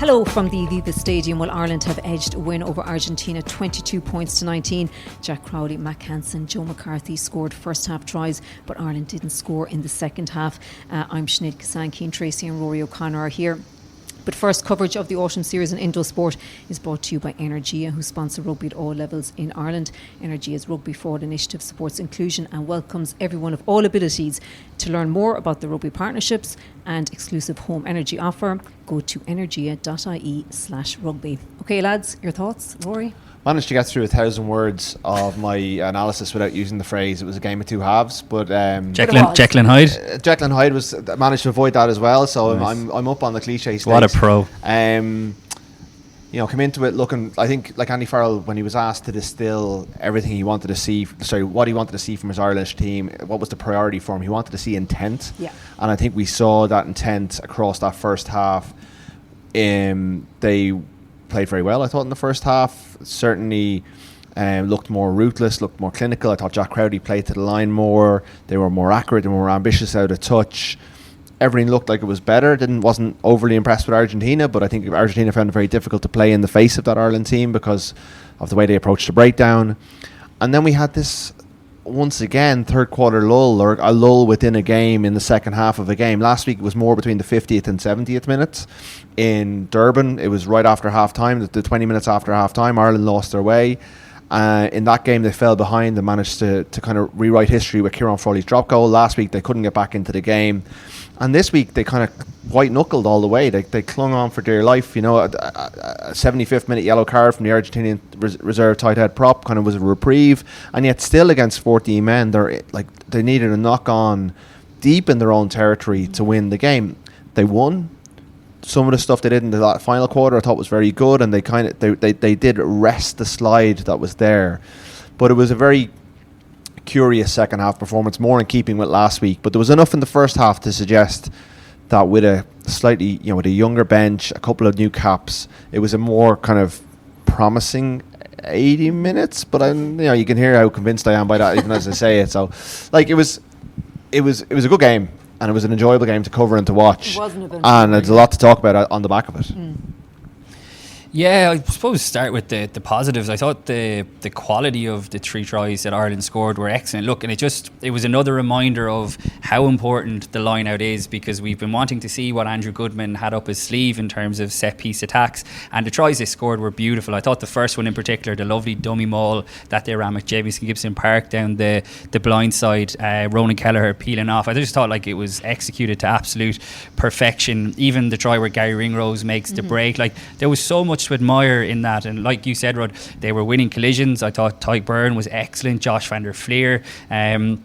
Hello from the Aviva Stadium. Well, Ireland have edged a win over Argentina 22 points to 19. Jack Crowley, Matt Hansen, Joe McCarthy scored first half tries, but Ireland didn't score in the second half. I'm Sinéad Kissane, Cian Tracey and Rúaidhrí O'Connor are here. But first, coverage of the autumn series in Indo Sport is brought to you by Energia, who sponsor rugby at all levels in Ireland. Energia's Rugby Forward initiative supports inclusion and welcomes everyone of all abilities. To learn more about the rugby partnerships and exclusive home energy offer, go to energia.ie/rugby. Okay, lads, your thoughts? Rory? Managed to get through 1,000 words of my analysis without using the phrase "it was a game of two halves," but Jekyll Hyde. Jekyll and Hyde managed to avoid that as well. So nice. I'm up on the cliche stage. What a pro! Come into it looking. I think like Andy Farrell, when he was asked to distill everything he wanted to see, what he wanted to see from his Irish team, what was the priority for him? He wanted to see intent. Yeah. And I think we saw that intent across that first half. They played very well, I thought, in the first half. Certainly looked more ruthless, looked more clinical. I thought Jack Crowley played to the line more. They were more accurate, they were more ambitious out of touch. Everything looked like it was better. Wasn't overly impressed with Argentina, but I think Argentina found it very difficult to play in the face of that Ireland team because of the way they approached the breakdown. And then we had this, once again, third quarter lull, or a lull within a game in the second half of a game. Last week it was more between the 50th and 70th minutes. In Durban, it was right after half-time, the 20 minutes after half-time, Ireland lost their way. In that game, they fell behind and managed to kind of rewrite history with Kieran Frawley's drop goal. Last week, they couldn't get back into the game. And this week, they kind of white-knuckled all the way. They clung on for dear life. You know, a 75th minute yellow card from the Argentinian reserve tight head prop kind of was a reprieve. And yet still against 14 men, they needed a knock-on deep in their own territory to win the game. They won. Some of the stuff they did in the final quarter I thought was very good, and they did rest the slide that was there. But it was a very curious second half performance, more in keeping with last week. But there was enough in the first half to suggest that with a slightly, with a younger bench, a couple of new caps, it was a more kind of promising 80 minutes. But you can hear how convinced I am by that, even as I say it. So, it was a good game. And it was an enjoyable game to cover and to watch. And there's a lot to talk about on the back of it. Yeah, I suppose start with the positives. I thought the quality of the 3 tries that Ireland scored were excellent. Look, and it was another reminder of how important the line out is, because we've been wanting to see what Andrew Goodman had up his sleeve in terms of set piece attacks, and the tries they scored were beautiful. I thought the first one in particular, the lovely dummy maul that they ran at Jamieson Gibson Park down the blind side, Ronan Kelleher peeling off, I just thought like it was executed to absolute perfection. Even the try where Gary Ringrose makes the break, like there was so much to admire in that. And like you said, Rod, they were winning collisions. I thought Tyke Byrne was excellent, Josh van der Fleer, and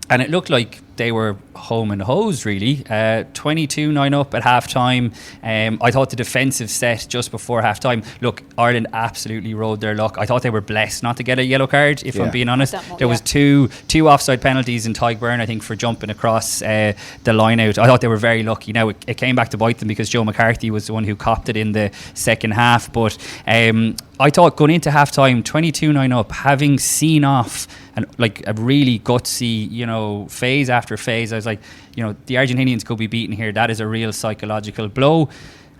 it looked like they were home and hosed really. 22-9 up at half time. I thought the defensive set just before half time, look, Ireland absolutely rode their luck. I thought they were blessed not to get a yellow card, if I'm being honest. There was two offside penalties in Tyke Byrne, I think, for jumping across the line out. I thought they were very lucky. Now it came back to bite them because Joe McCarthy was the one who copped it in the second half. But I thought going into half time, 22-9 up, having seen off and like a really gutsy, phase after phase, I was like, the Argentinians could be beaten here. That is a real psychological blow.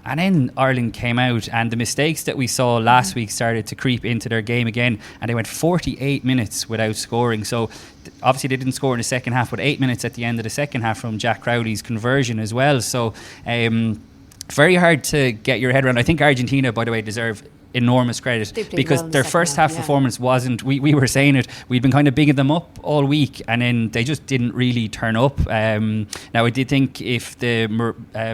And then Ireland came out, and the mistakes that we saw last week started to creep into their game again, and they went 48 minutes without scoring. So obviously they didn't score in the second half, but 8 minutes at the end of the second half from Jack Crowley's conversion as well. So very hard to get your head around. I think Argentina, by the way, deserve enormous credit because their first half performance wasn't, we were saying it, we'd been kind of bigging them up all week, and then they just didn't really turn up. Now I did think if the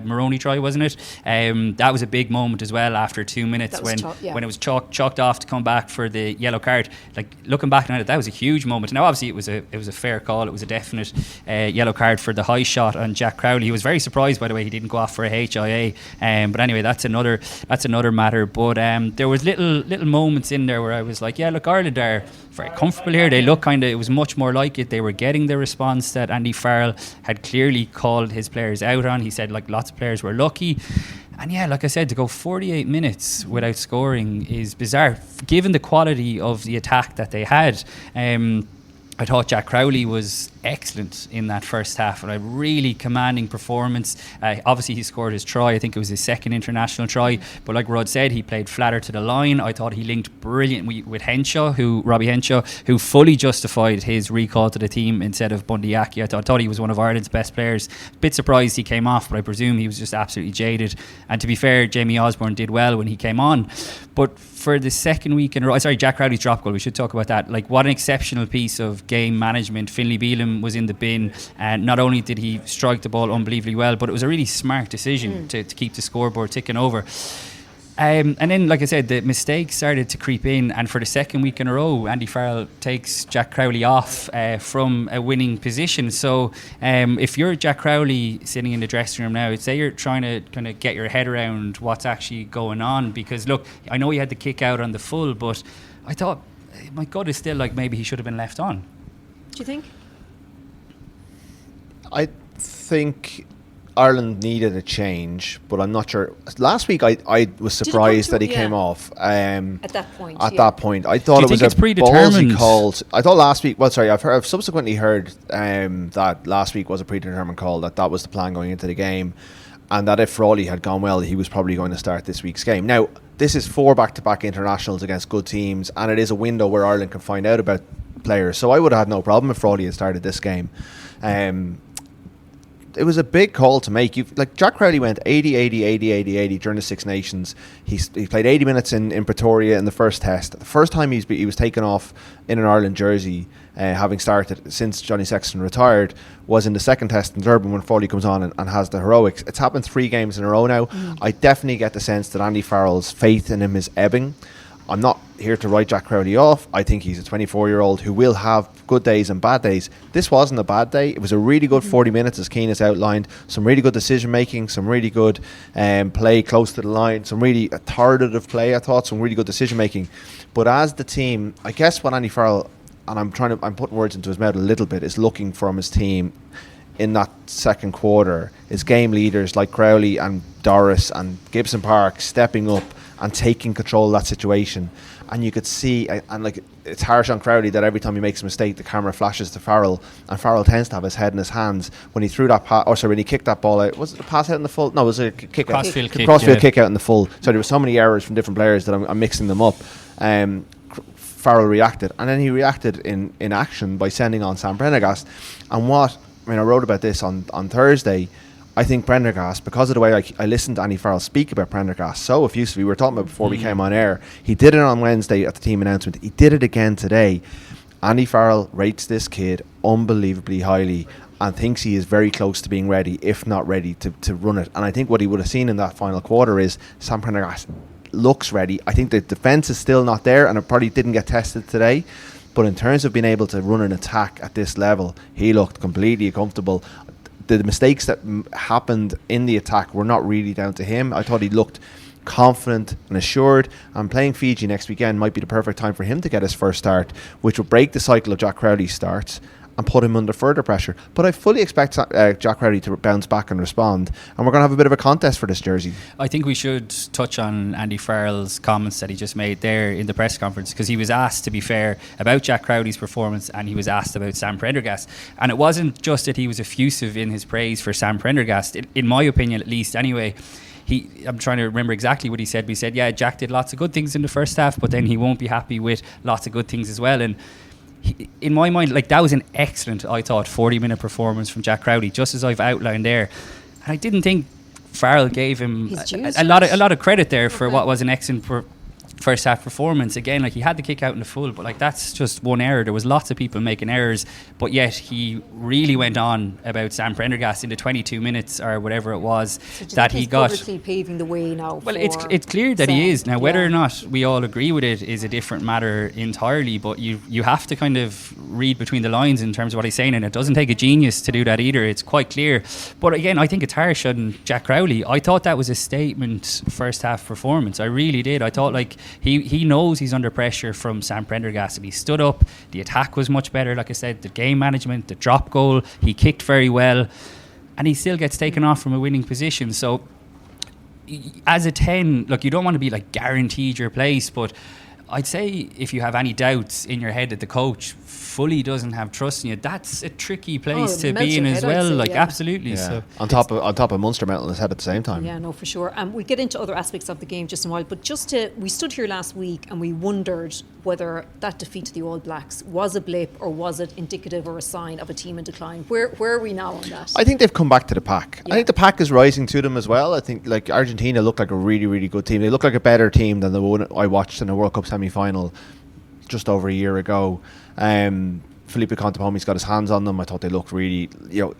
Maroney try, wasn't it, that was a big moment as well after 2 minutes when it was chalked off to come back for the yellow card. Like looking back on it, that was a huge moment. Now obviously it was a fair call, it was a definite yellow card for the high shot on Jack Crowley. He was very surprised, by the way, he didn't go off for a HIA, but anyway, that's another matter. But there was little moments in there where I was like, yeah, look, Ireland are very comfortable here. They look it was much more like it. They were getting the response that Andy Farrell had clearly called his players out on. He said like lots of players were lucky. And yeah, like I said, to go 48 minutes without scoring is bizarre, given the quality of the attack that they had. I thought Jack Crowley was excellent in that first half, and a really commanding performance. Obviously he scored his try. I think it was his second international try, but like Rod said, he played flatter to the line. I thought he linked brilliantly with Robbie Henshaw, who fully justified his recall to the team instead of Bundyaki. I thought he was one of Ireland's best players. Bit surprised he came off, but I presume he was just absolutely jaded. And to be fair, Jamie Osborne did well when he came on. But for the second week in a row, Jack Crowley's drop goal, we should talk about that. Like, what an exceptional piece of game management. Finlay Bealham was in the bin, and not only did he strike the ball unbelievably well, but it was a really smart decision to keep the scoreboard ticking over. And then, like I said, the mistakes started to creep in, and for the second week in a row, Andy Farrell takes Jack Crowley off from a winning position. So if you're Jack Crowley sitting in the dressing room now, say you're trying to kind of get your head around what's actually going on, because look, I know he had the kick out on the full, but I thought, my gut is still like maybe he should have been left on. Do you think? I think Ireland needed a change, but I'm not sure. Last week I was surprised that he came off. At that point. That point, I thought it was a ballsy call. I thought last week. Well, sorry, I've subsequently heard that last week was a predetermined call. That was the plan going into the game, and that if Frawley had gone well, he was probably going to start this week's game. Now, this is 4 back-to-back internationals against good teams, and it is a window where Ireland can find out about players. So I would have had no problem if Frawley had started this game. It was a big call to make. Jack Crowley went 80 during the Six Nations. He played 80 minutes in Pretoria in the first test. The first time he was taken off in an Ireland jersey, having started since Johnny Sexton retired, was in the second test in Durban when Frawley comes on and has the heroics. It's happened 3 games in a row now. I definitely get the sense that Andy Farrell's faith in him is ebbing. I'm not here to write Jack Crowley off. I think he's a 24-year-old who will have good days and bad days. This wasn't a bad day. It was a really good 40 minutes, as Keane has outlined. Some really good decision-making, some really good play close to the line, some really authoritative play, I thought, some really good decision-making. But as the team, I guess what Andy Farrell, and I'm putting words into his mouth a little bit, is looking from his team in that second quarter is game leaders like Crowley and Doris and Gibson Park stepping up and taking control of that situation. And you could see, and like, it's harsh on Crowley that every time he makes a mistake the camera flashes to Farrell, and Farrell tends to have his head in his hands when he threw that when he kicked that ball out. Was it a pass out in the full? No, it was a kick out. Crossfield kick out in the full. So there were so many errors from different players that I'm mixing them up. Farrell reacted, and then he reacted in action by sending on Sam Prendergast. And I wrote about this on Thursday. I think Prendergast, because of the way I listened to Andy Farrell speak about Prendergast so effusively, we were talking about before we came on air. He did it on Wednesday at the team announcement. He did it again today. Andy Farrell rates this kid unbelievably highly and thinks he is very close to being ready, if not ready, to run it. And I think what he would have seen in that final quarter is Sam Prendergast looks ready. I think the defence is still not there, and it probably didn't get tested today. But in terms of being able to run an attack at this level, he looked completely comfortable. The mistakes that happened in the attack were not really down to him. I thought he looked confident and assured, and playing Fiji next weekend might be the perfect time for him to get his first start, which will break the cycle of Jack Crowley's starts and put him under further pressure. But I fully expect Jack Crowley to bounce back and respond, and we're going to have a bit of a contest for this jersey. I think we should touch on Andy Farrell's comments that he just made there in the press conference, because he was asked, to be fair, about Jack Crowley's performance, and he was asked about Sam Prendergast. And it wasn't just that he was effusive in his praise for Sam Prendergast, in my opinion at least anyway. I'm trying to remember exactly what he said, but he said, yeah, Jack did lots of good things in the first half, but then he won't be happy with lots of good things as well. And in my mind, that was an excellent, I thought, 40-minute performance from Jack Crowley, just as I've outlined there. And I didn't think Farrell gave him a lot of credit there for what was an excellent first half performance. Again, he had the kick out in the full, but that's just one error. There was lots of people making errors, but yet he really went on about Sam Prendergast in the 22 minutes or whatever it was that he got. Publicly paving the way now. Well, it's clear that he is now. Whether or not we all agree with it is a different matter entirely. But you have to kind of read between the lines in terms of what he's saying, and it doesn't take a genius to do that either. It's quite clear. But again, I think it's harsh on Jack Crowley. I thought that was a statement first half performance. I really did. I thought he knows he's under pressure from Sam Prendergast, and he stood up. The attack was much better, like I said, the game management, the drop goal, he kicked very well, and he still gets taken off from a winning position. So as a 10, look, you don't want to be guaranteed your place, but I'd say if you have any doubts in your head that the coach fully doesn't have trust in you, that's a tricky place to be in as well. Absolutely. Yeah. So on top of Munster melting his head at the same time. Yeah, no, for sure. We'll get into other aspects of the game just in a while, but we stood here last week and we wondered whether that defeat to the All Blacks was a blip or was it indicative or a sign of a team in decline. Where are we now on that? I think they've come back to the pack. Yeah. I think the pack is rising to them as well. I think like Argentina looked like a really, really good team. They look like a better team than the one I watched in the World Cup semi-final just over a year ago. Felipe Contepomi's got his hands on them. I thought they looked really,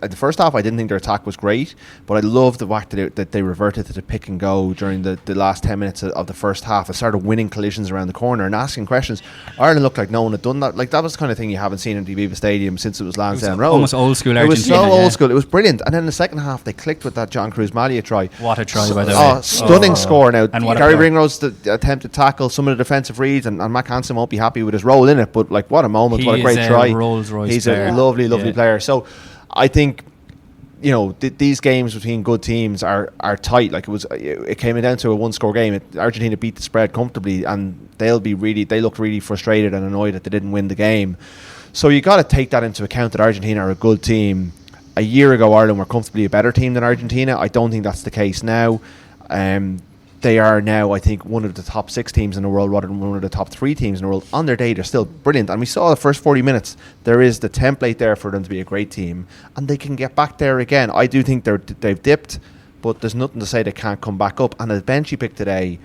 at the first half I didn't think their attack was great, but I loved the fact that they reverted to the pick and go during the last 10 minutes of the first half. I started winning collisions around the corner and asking questions. Ireland looked like no one had done that. Like that was the kind of thing you haven't seen in the Aviva Stadium since it was Lansdowne Road. Almost old school Argentina. It was so old school. It was brilliant. And then in the second half they clicked with that John Cruz Malia try. What a try, by the way. Stunning score. Now and Gary Ringrose the attempted tackle, some of the defensive reads, and Matt Hansen won't be happy with his role in it, but like what a moment, what a great try. He's a lovely player. So I think these games between good teams are tight. Like it came down to a one-score game. Argentina beat the spread comfortably, and they looked really frustrated and annoyed that they didn't win the game. So you got to take that into account, that Argentina are a good team. A year ago Ireland were comfortably a better team than Argentina. I don't think that's the case now. They are now, I think, one of the top 6 teams in the world rather than one of the top 3 teams in the world. On their day, they're still brilliant. And we saw the first 40 minutes, there is the template there for them to be a great team. And they can get back there again. I do think they've dipped, but there's nothing to say they can't come back up. And the bench you picked today,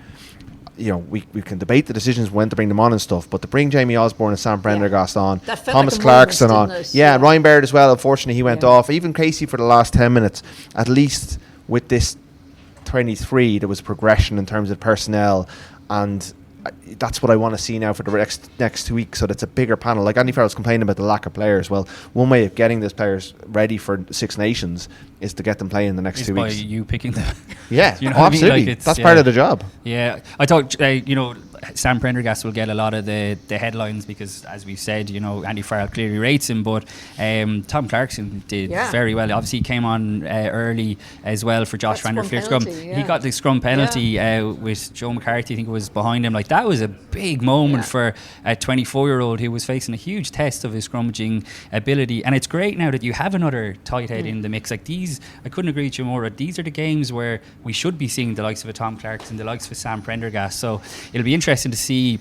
we can debate the decisions when to bring them on and stuff, but to bring Jamie Osborne and Sam Prendergast on, Thomas Clarkson on, and Ryan Baird as well, unfortunately he went off. Even Casey for the last 10 minutes, at least with this 23 there was progression in terms of personnel, and that's what I want to see now for the next 2 weeks, so that's a bigger panel. Like Andy Farrell's complaining about the lack of players. Well, one way of getting those players ready for Six Nations is to get them playing the next 2 weeks. By you picking them. Yeah, absolutely. Like that's part of the job. Yeah, I thought Sam Prendergast will get a lot of the headlines because, as we've said, Andy Farrell clearly rates him, but Tom Clarkson did very well. Obviously he came on early as well for Josh Van der Fleer scrum. He got the scrum penalty with Joe McCarthy, I think it was behind him. Like that was a big moment for a 24-year-old who was facing a huge test of his scrummaging ability. And it's great now that you have another tight head in the mix. Like these, I couldn't agree with you more. These are the games where we should be seeing the likes of a Tom Clarkson, the likes of a Sam Prendergast. So it'll be interesting to see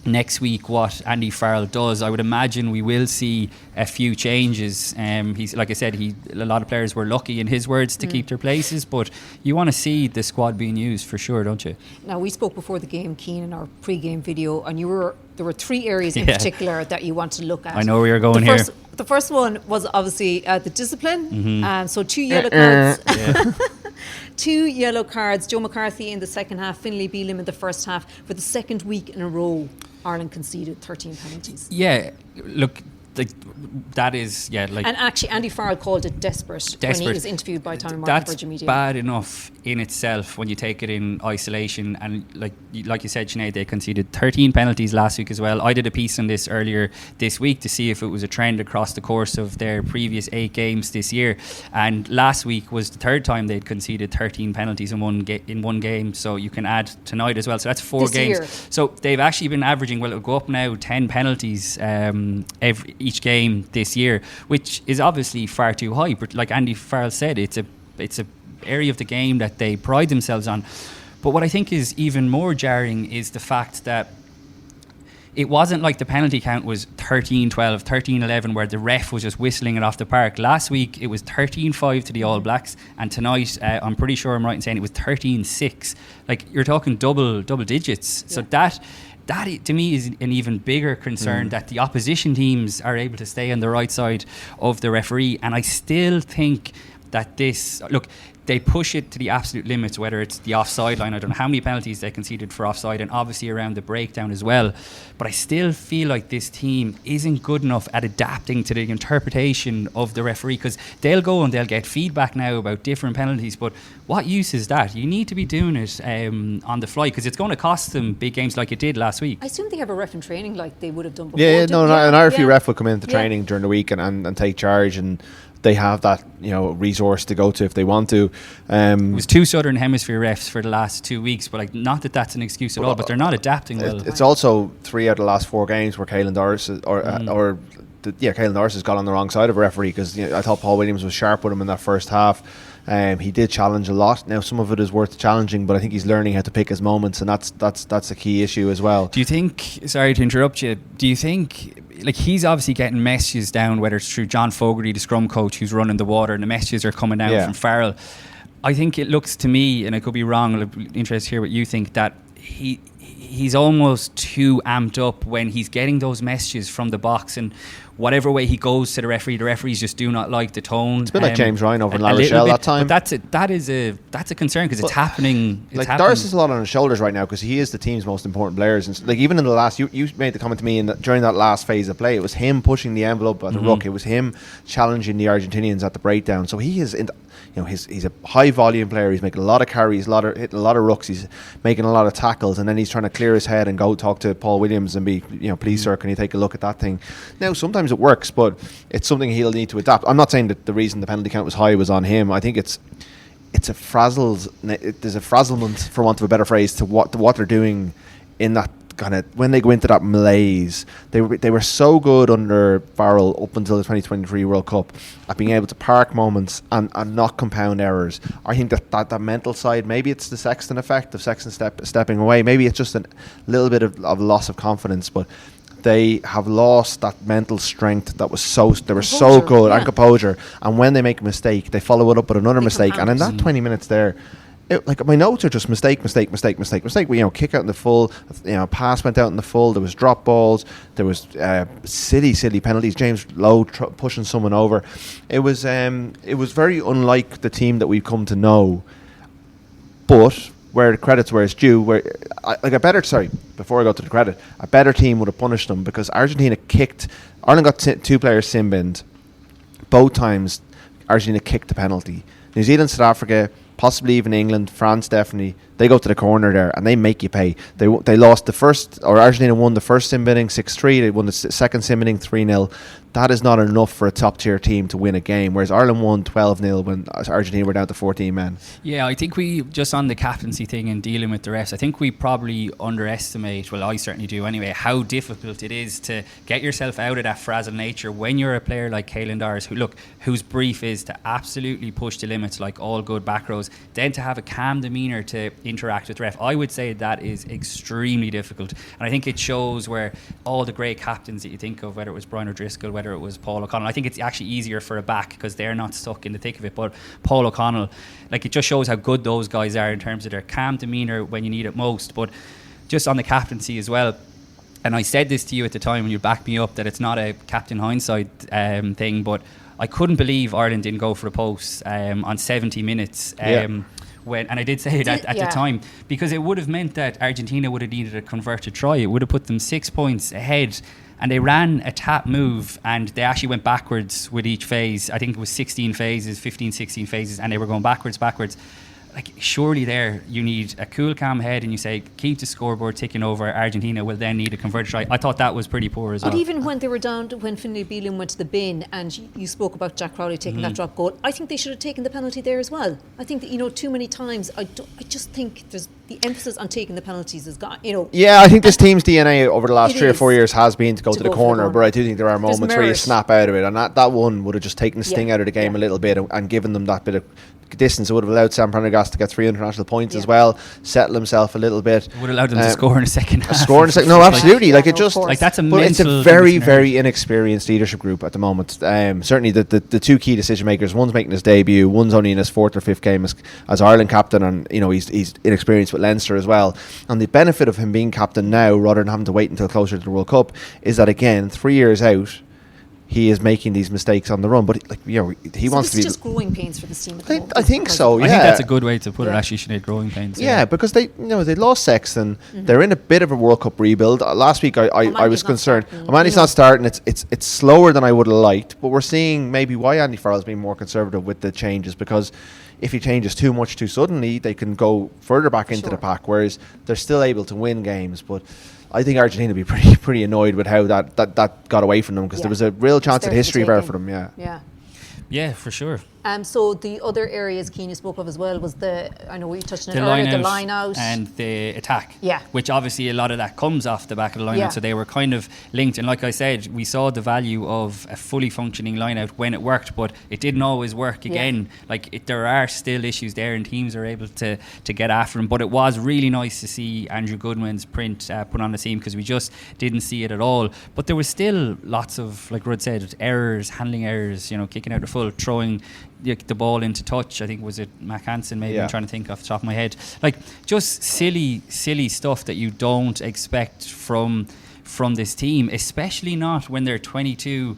next week what Andy Farrell does. I would imagine we will see a few changes. He's, like I said, a lot of players were lucky, in his words, to keep their places, but you want to see the squad being used for sure, don't you? Now, we spoke before the game, Cian, in our pre-game video, and there were 3 areas in particular that you want to look at. I know where you're going here. The first one was obviously the discipline. So 2 yellow cards. 2 yellow cards. Joe McCarthy in the second half, Finlay Beelum in the first half. For the second week in a row, Ireland conceded 13 penalties. Yeah, look, that is, and actually Andy Farrell called it desperate when he was interviewed by Tommy Martin for Virgin Media. That's bad enough in itself when you take it in isolation, and like you said, Sinead, they conceded 13 penalties last week as well. I did a piece on this earlier this week to see if it was a trend across the course of their previous 8 games this year, and last week was the 3rd time they'd conceded 13 penalties in one game, so you can add tonight as well, so that's 4 this games year. So they've actually been averaging, it'll go up now, 10 penalties each game this year, which is obviously far too high. But like Andy Farrell said, it's a area of the game that they pride themselves on. But what I think is even more jarring is the fact that it wasn't like the penalty count was 13-12, 13-11, where the ref was just whistling it off the park. Last week it was 13-5 to the All Blacks, and tonight I'm pretty sure I'm right in saying it was 13-6. Like, you're talking double digits. So that to me is an even bigger concern, that the opposition teams are able to stay on the right side of the referee. And I still think that they push it to the absolute limits, whether it's the offside line. I don't know how many penalties they conceded for offside, and obviously around the breakdown as well. But I still feel like this team isn't good enough at adapting to the interpretation of the referee, because they'll go and they'll get feedback now about different penalties, but what use is that? You need to be doing it on the fly, because it's going to cost them big games like it did last week. I assume they have a ref in training like they would have done before. An RFU ref will come into training during the week and take charge, and they have that resource to go to if they want to. It was 2 Southern Hemisphere refs for the last 2 weeks, but like, not that that's an excuse at all, but they're not adapting well. It's also 3 out of the last 4 games where Caelan Doris Caelan Doris has got on the wrong side of a referee, because I thought Paul Williams was sharp with him in that first half. He did challenge a lot. Now some of it is worth challenging, but I think he's learning how to pick his moments, and that's a key issue as well. Do you think, sorry to interrupt you, do you think, like, he's obviously getting messages down, whether it's through John Fogarty, the scrum coach who's running the water, and the messages are coming down from Farrell. I think it looks to me, and I could be wrong, I'd be interested to hear what you think, that he's almost too amped up when he's getting those messages from the box, and whatever way he goes to the referees just do not like the tone. It's a bit like James Ryan over in La Rochelle that time. But that's a concern, because it's happening. It's happening. Doris has a lot on his shoulders right now, because he is the team's most important players. And like, even in the last, you made the comment to me during that last phase of play, it was him pushing the envelope at the ruck. It was him challenging the Argentinians at the breakdown. So he is he's a high volume player. He's making a lot of carries, hitting a lot of rucks. He's making a lot of tackles, and then he's trying to clear his head and go talk to Paul Williams and be, please sir, can you take a look at that thing? Now sometimes it works, but it's something he'll need to adapt. I'm not saying that the reason the penalty count was high was on him. I think there's a frazzlement, for want of a better phrase, to what they're doing in that kind of, when they go into that malaise. They were so good under Farrell up until the 2023 World Cup at being able to park moments and not compound errors. I think that mental side, maybe it's the Sexton effect of Sexton stepping away. Maybe it's just a little bit of loss of confidence, but they have lost that mental strength that was so good, and composure. And when they make a mistake, they follow it up with another mistake. And in that 20 minutes there, like, my notes are just mistake. We kick out in the full. Pass went out in the full. There was drop balls. There was silly penalties. James Lowe pushing someone over. It was very unlike the team that we've come to know. But where the credit's where it's due, before I go to the credit, a better team would have punished them, because Argentina kicked. Ireland got 2 players sin-binned. Both times, Argentina kicked the penalty. New Zealand, South Africa, possibly even England, France definitely, they go to the corner there and they make you pay. They lost the first, or Argentina won the first sin binning 6-3, they won the second sin binning 3-0. That is not enough for a top tier team to win a game, whereas Ireland won 12-0 when Argentina were down to 14 men. Yeah, I think we, just on the captaincy thing and dealing with the refs, I think we probably underestimate, well, I certainly do anyway, how difficult it is to get yourself out of that frazzled nature when you're a player like Caelan Doris, whose brief is to absolutely push the limits like all good back rows, then to have a calm demeanour to interact with the ref. I would say that is extremely difficult, and I think it shows where all the great captains that you think of, whether it was Brian O'Driscoll, whether it was Paul O'Connell, I think it's actually easier for a back because they're not stuck in the thick of it, but Paul O'Connell, like, it just shows how good those guys are in terms of their calm demeanour when you need it most. But just on the captaincy as well, and I said this to you at the time when you backed me up, that it's not a captain hindsight thing, but I couldn't believe Ireland didn't go for the post on 70 minutes. And I did say it at the time, because it would have meant that Argentina would have needed a converted try. It would have put them 6 points ahead, and they ran a tap move and they actually went backwards with each phase. I think it was 16 phases, and they were going backwards. Like, surely there you need a cool, calm head, and you say, keep the scoreboard ticking over. Argentina will then need a converted try. I thought that was pretty poor as well. But even when they were down, when Finlay Bealham went to the bin, and you spoke about Jack Crowley taking that drop goal, I think they should have taken the penalty there as well. I think that, too many times, I just think there's the emphasis on taking the penalties is gone. Yeah, I think this team's DNA over the last 3 or 4 years has been to go to the corner, but I do think there are moments where you snap out of it, and that one would have just taken the sting out of the game a little bit and given them that bit of distance. It would have allowed Sam Prendergast to get 3 international points as well, settle himself a little bit. It would have allowed them to score in the second half. No, absolutely. Like, it just, like, that's a but it's a very, very inexperienced leadership group at the moment. Certainly the 2 key decision makers, one's making his debut, one's only in his 4th or 5th game as Ireland captain, and he's inexperienced with Leinster as well. And the benefit of him being captain now, rather than having to wait until closer to the World Cup, is that again 3 years out, he is making these mistakes on the run, but he wants to be. It's just growing pains for the team. I think so. Yeah, I think that's a good way to put it. Actually, Sinead, growing pains. Yeah, because they lost Sexton. They're in a bit of a World Cup rebuild. Last week, I was concerned. Omani's not starting. It's slower than I would have liked, but we're seeing maybe why Andy Farrell's being more conservative with the changes, because if he changes too much too suddenly, they can go further back into the pack, whereas they're still able to win games. But I think Argentina would be pretty annoyed with how that got away from them, because there was a real chance at history there for them. Yeah, for sure. So the other areas Keane you spoke of as well was I know we touched on it the earlier, the line out and the attack. Yeah. Which obviously a lot of that comes off the back of the line out, so they were kind of linked. And like I said, we saw the value of a fully functioning line out when it worked, but it didn't always work again. There are still issues there, and teams are able to get after them. But it was really nice to see Andrew Goodwin's print put on the team, because we just didn't see it at all. But there was still lots of, like Rud said, errors, handling errors, kicking out the full, throwing the ball into touch. I think was it Mac Hansen, maybe. I'm trying to think off the top of my head. Just silly stuff that you don't expect from this team, especially not when they're 22-9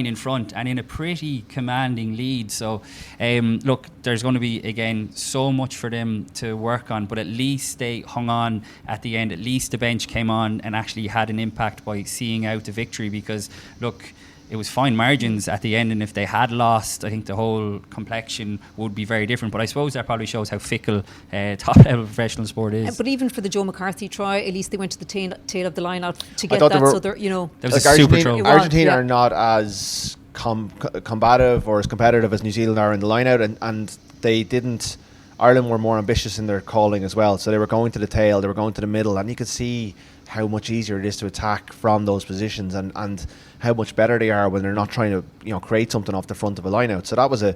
in front and in a pretty commanding lead. So look, there's going to be again so much for them to work on, but at least they hung on at the end. At least the bench came on and actually had an impact by seeing out the victory, because look, it was fine margins at the end, and if they had lost, I think the whole complexion would be very different. But I suppose that probably shows how fickle top-level professional sport is. But even for the Joe McCarthy try, at least they went to the tail of the line out to get that. There was a super throw. Argentina are not as combative or as competitive as New Zealand are in the line out, and they didn't. Ireland were more ambitious in their calling as well, so they were going to the tail, they were going to the middle, and you could see how much easier it is to attack from those positions, and how much better they are when they're not trying to create something off the front of a line out. So that was a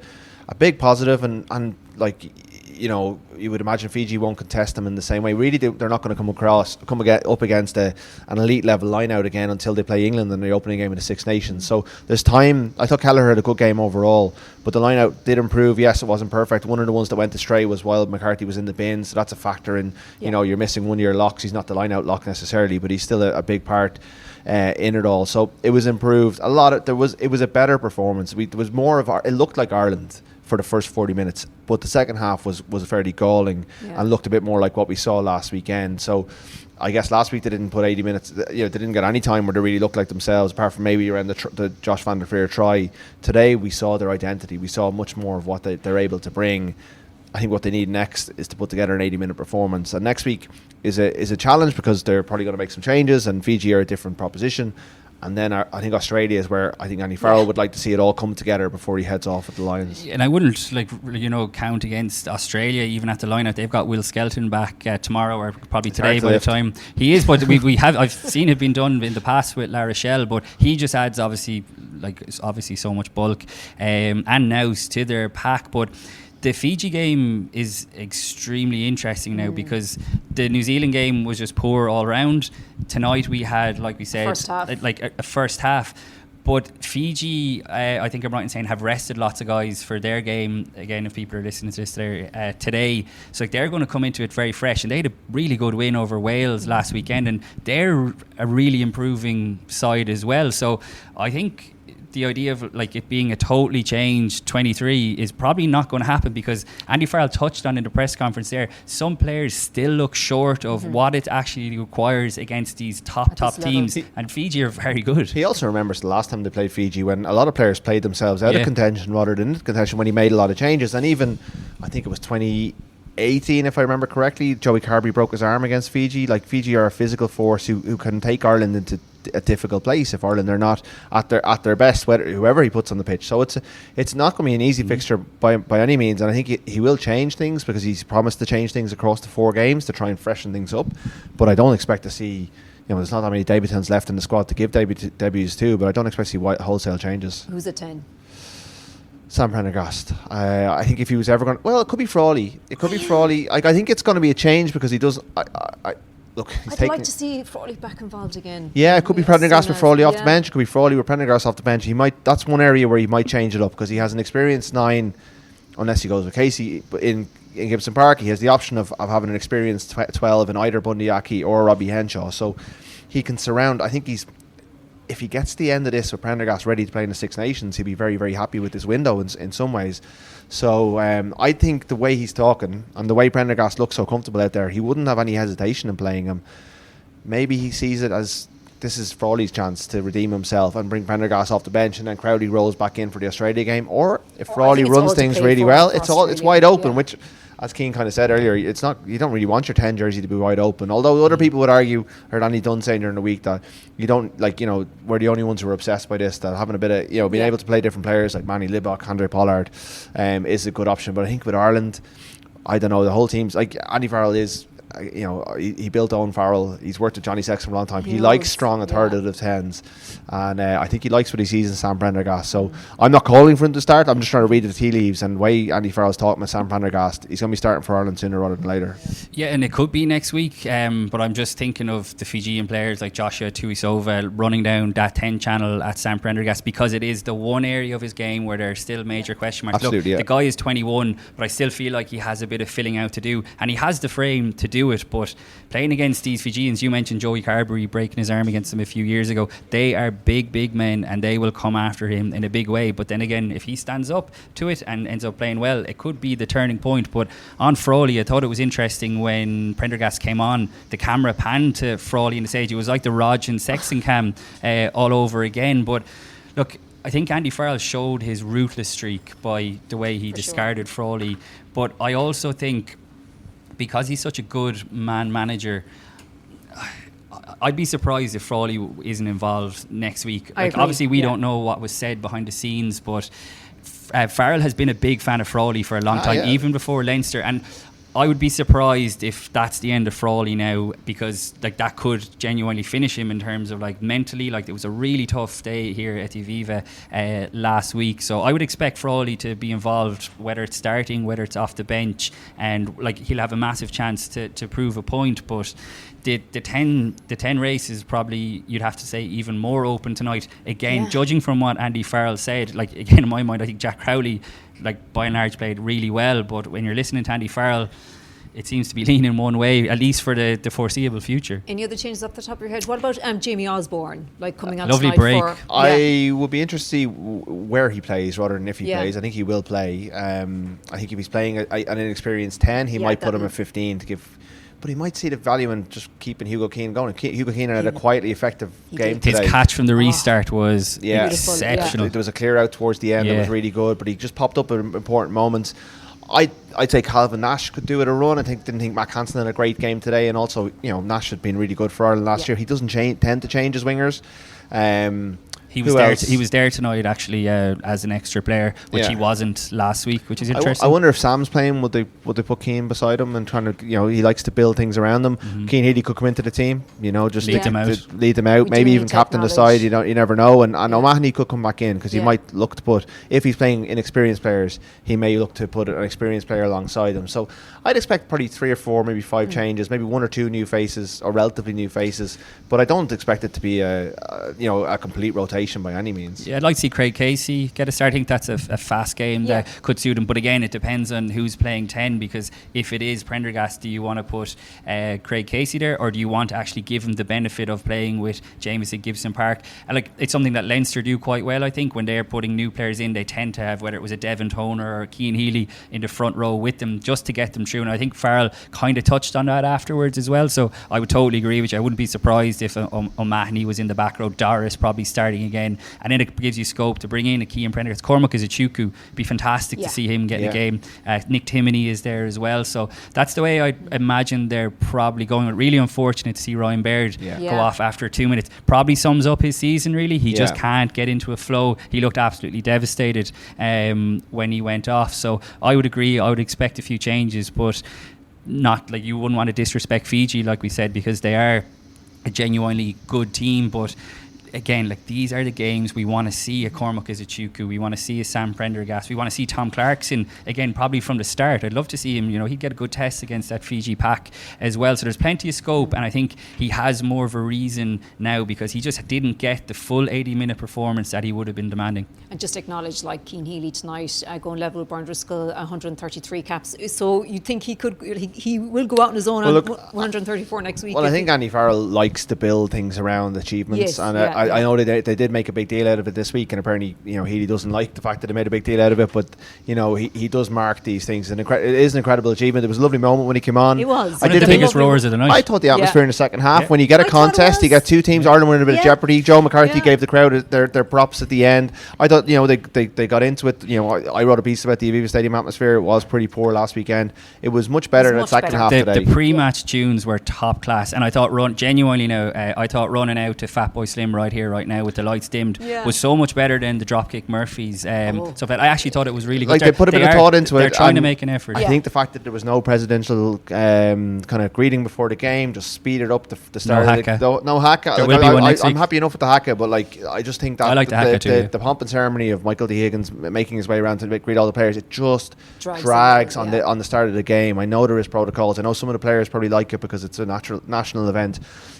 big positive, and like you would imagine Fiji won't contest them in the same way. Really, they're not going to come up against an elite level line out again until they play England in the opening game of the Six Nations. So there's time. I thought Kelleher had a good game overall, but the line out did improve. Yes, it wasn't perfect. One of the ones that went astray was while McCarthy was in the bin, so that's a factor in you're missing one of your locks. He's not the line out lock necessarily, but he's still a big part in it all. So it was improved a lot. It was a better performance. There was more of it looked like Ireland for the first 40 minutes, but the second half was fairly galling and looked a bit more like what we saw last weekend. So I guess last week they didn't put 80 minutes, they didn't get any time where they really looked like themselves, apart from maybe around the Josh van der Veer try. Today we saw their identity, we saw much more of what they're able to bring. I think what they need next is to put together an 80-minute performance, and next week is a challenge, because they're probably going to make some changes, and Fiji are a different proposition. And then I think Australia is where I think Andy Farrell would like to see it all come together before he heads off at the Lions. And I wouldn't count against Australia even at the line-out. They've got Will Skelton back tomorrow, or probably today by the time he is. But I've seen it been done in the past with La Rochelle, but he just adds obviously so much bulk and nous to their pack. But the Fiji game is extremely interesting now, because the New Zealand game was just poor all round. Tonight we had, like we said, a first half. But Fiji, I think I'm right in saying, have rested lots of guys for their game. Again, if people are listening to this today, so they're going to come into it very fresh. And they had a really good win over Wales last weekend, and they're a really improving side as well. So I think the idea of it being a totally changed 23 is probably not going to happen, because Andy Farrell touched on in the press conference there, some players still look short of what it actually requires against these top teams, and Fiji are very good. He also remembers the last time they played Fiji, when a lot of players played themselves out of contention rather than in contention, when he made a lot of changes. And even I think it was 2018, if I remember correctly, Joey Carberry broke his arm against Fiji. Fiji are a physical force who can take Ireland into a difficult place if Ireland are not at their best, whoever he puts on the pitch. So it's not going to be an easy fixture by any means, and I think he will change things, because he's promised to change things across the 4 games to try and freshen things up. But I don't expect to see, there's not that many debutants left in the squad to give debuts to, but I don't expect to see wholesale changes. Who's at 10? Sam Prendergast. I think if he was ever going, it could be Frawley. I think it's going to be a change, because he does. Look, I'd like to see Frawley back involved again. Yeah, it could be Prendergast with Frawley off the bench. It could be Frawley with Prendergast off the bench. That's one area where he might change it up, because he has an experienced 9, unless he goes with Casey. But in Gibson Park, he has the option of having an experienced 12 in either Bundy Aki or Robbie Henshaw. So he can surround. I think if he gets to the end of this with Prendergast ready to play in the Six Nations, he'll be very, very happy with this window in some ways. So I think the way he's talking and the way Prendergast looks so comfortable out there, he wouldn't have any hesitation in playing him. Maybe he sees it as this is Frawley's chance to redeem himself and bring Prendergast off the bench, and then Crowley rolls back in for the Australia game. Or if Frawley runs things really well, it's wide open, which as Keane kind of said earlier, it's not, you don't really want your 10 jersey to be wide open. Although other people would argue, heard Andy Dunn saying during the week that you don't, like, you know, we're the only ones who are obsessed by this, that having a bit of, you know, being able to play different players like Manny Libbok, Andre Pollard is a good option. But I think with Ireland, I don't know, the whole team's like, Andy Farrell is, you know, he built Owen Farrell. He's worked with Johnny Sexton for a long time. He likes strong authoritative 10s, and I think he likes what he sees in Sam Prendergast. So I'm not calling for him to start. I'm just trying to read the tea leaves, and the way Andy Farrell's talking with Sam Prendergast, he's going to be starting for Ireland sooner rather than later. Yeah, and it could be next week, but I'm just thinking of the Fijian players like Joshua Tuisova running down that 10 channel at Sam Prendergast, because it is the one area of his game where there's still major question marks. Absolutely, Look, the guy is 21, but I still feel like he has a bit of filling out to do, and he has the frame to do it. But playing against these Fijians, you mentioned Joey Carberry breaking his arm against them a few years ago. They are big men, and they will come after him in a big way. But then again, if he stands up to it and ends up playing well, it could be the turning point. But on Frawley, I thought it was interesting when Prendergast came on, the camera panned to Frawley in the stage. It was like the Rog and Sexton cam all over again. But look, I think Andy Farrell showed his ruthless streak by the way he discarded Frawley. But I also think, because he's such a good manager, I'd be surprised if Frawley isn't involved next week. Like, obviously, we don't know what was said behind the scenes, but Farrell has been a big fan of Frawley for a long time, even before Leinster. And I would be surprised if that's the end of Frawley now, because like that could genuinely finish him in terms of like mentally. Like, it was a really tough day here at Aviva last week, so I would expect Frawley to be involved, whether it's starting, whether it's off the bench, and like he'll have a massive chance to prove a point. But the 10 race is probably, you'd have to say, even more open tonight. Again, judging from what Andy Farrell said, like, again, in my mind, I think Jack Crowley, like, by and large, played really well. But when you're listening to Andy Farrell, it seems to be leaning one way, at least for the foreseeable future. Any other changes off the top of your head? What about Jamie Osborne, like, coming on lovely tonight? Break. I would be interested to see where he plays rather than if he plays. I think he will play. I think if he's playing an inexperienced 10, he might put him at 15 to give. But he might see the value in just keeping Hugo Keane going. Hugo Keane had a quietly effective game today. His catch from the restart was exceptional. There was a clear out towards the end that was really good, but he just popped up at important moments. I'd say Calvin Nash could do it a run. Didn't think Matt Hansen had a great game today, and also, you know, Nash had been really good for Ireland last year. He doesn't tend to change his wingers. He was there tonight, actually, as an extra player, which he wasn't last week, which is interesting. I wonder if Sam's playing, would they put Keane beside him and trying to, you know, he likes to build things around them. Keane Healy could come into the team, you know, just lead them out, maybe even captain the side. You never know. And O'Mahony could come back in, because he might look to put, if he's playing inexperienced players, he may look to put an experienced player alongside them. So I'd expect probably 3 or 4, maybe 5 changes, maybe 1 or 2 new faces, or relatively new faces. But I don't expect it to be a complete rotation by any means. Yeah, I'd like to see Craig Casey get a start. I think that's a fast game that could suit him. But again, it depends on who's playing 10, because if it is Prendergast, do you want to put Craig Casey there, or do you want to actually give him the benefit of playing with James at Gibson Park? And like, it's something that Leinster do quite well, I think. When they're putting new players in, they tend to have, whether it was a Devon Toner or Keane Healy, in the front row with them, just to get them through. And I think Farrell kind of touched on that afterwards as well. So I would totally agree with you. I wouldn't be surprised if O'Mahony was in the back row, Doris probably starting again, and then it gives you scope to bring in a Cian Prendergast. Cormac Izuchukwu, be fantastic to see him get a game. Nick Timoney is there as well. So that's the way I imagine they're probably going. Really unfortunate to see Ryan Baird go off after 2 minutes. Probably sums up his season, really. He just can't get into a flow. He looked absolutely devastated when he went off. So I would agree. I would expect a few changes, but not like, you wouldn't want to disrespect Fiji, like we said, because they are a genuinely good team. But again, like, these are the games we want to see a Cormac Izuchukwu, we want to see a Sam Prendergast, we want to see Tom Clarkson again, probably from the start. I'd love to see him, you know, he'd get a good test against that Fiji pack as well. So there's plenty of scope, and I think he has more of a reason now, because he just didn't get the full 80-minute performance that he would have been demanding. And just acknowledge, like, Cian Healy tonight going level with Bernd Driscoll, 133 caps. So you think he will go out on his own on 134 next week? Well, I think Andy Farrell likes to build things around achievements, and I know they did make a big deal out of it this week, and apparently, Healy doesn't like the fact that they made a big deal out of it, but, he does mark these things. And it is an incredible achievement. It was a lovely moment when he came on. It was. One of the biggest roars of the night. I thought the atmosphere in the second half, when you get a contest, you get two teams, Ireland were in a bit of jeopardy. Joe McCarthy gave the crowd their props at the end. I thought, they got into it. I wrote a piece about the Aviva Stadium atmosphere. It was pretty poor last weekend. It was much better in the second half today. The pre-match tunes were top class, and I thought genuinely now, I thought running out to Fatboy Slim right here, right now, with the lights dimmed, was so much better than the Dropkick Murphys. So I actually thought it was really good. Like, they put a bit of thought into it. They're trying to make an effort. I think the fact that there was no presidential kind of greeting before the game just speeded up the start. No haka. There will be one next week. I'm happy enough with the haka, but I just think that I like the haka too. The pomp and ceremony of Michael D. Higgins making his way around to greet all the players, it just drags on the start of the game. I know there is protocols. I know some of the players probably like it because it's a national event,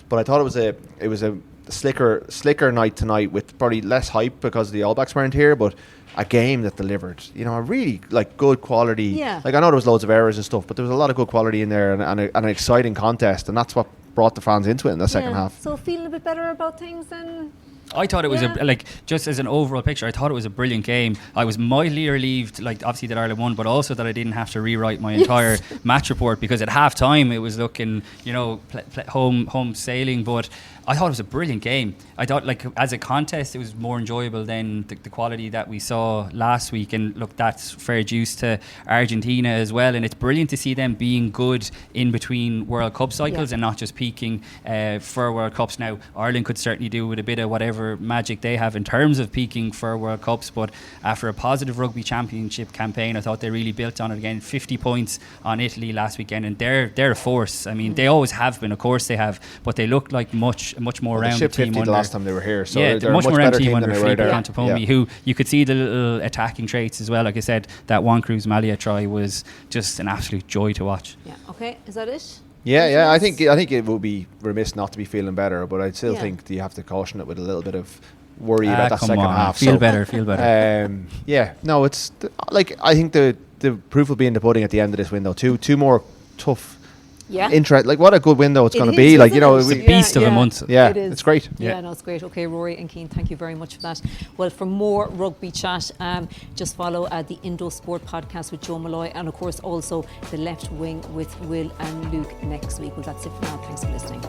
but I thought it was a slicker night tonight with probably less hype because the All Blacks weren't here, but a game that delivered, a really good quality. Yeah. I know there was loads of errors and stuff, but there was a lot of good quality in there and an exciting contest, and that's what brought the fans into it in the second half. So feeling a bit better about things then. I thought it was just as an overall picture, I thought it was a brilliant game. I was mildly relieved, obviously that Ireland won, but also that I didn't have to rewrite my entire match report, because at half time it was looking, home sailing. But I thought it was a brilliant game. I thought, as a contest, it was more enjoyable than the quality that we saw last week. And look, that's fair dues to Argentina as well. And it's brilliant to see them being good in between World Cup cycles and not just peaking for World Cups. Now, Ireland could certainly do with a bit of whatever magic they have in terms of peaking for World Cups. But after a positive rugby championship campaign, I thought they really built on it again. 50 points on Italy last weekend, and they're a force. I mean, they always have been, of course they have, but they looked like much more rounded team. 50 the last time they were here, so they're much more rounded team under Felipe Contepomi, who you could see the little attacking traits as well. Like I said, that Juan Cruz Malia try was just an absolute joy to watch. Yeah. Okay. Is that it? Yeah. I think it would be remiss not to be feeling better, but I still think you have to caution it with a little bit of worry about that second half. Feel better. It's I think the proof will be in the pudding at the end of this window. Two more tough. What a good window it's going to be. It's a beast of a month. Yeah, it's great. It's great. Okay, Rory and Cian, thank you very much for that. Well, for more rugby chat, just follow the Indo Sport podcast with Joe Malloy, and of course also the Left Wing with Will and Luke next week. Well, that's it for now. Thanks for listening.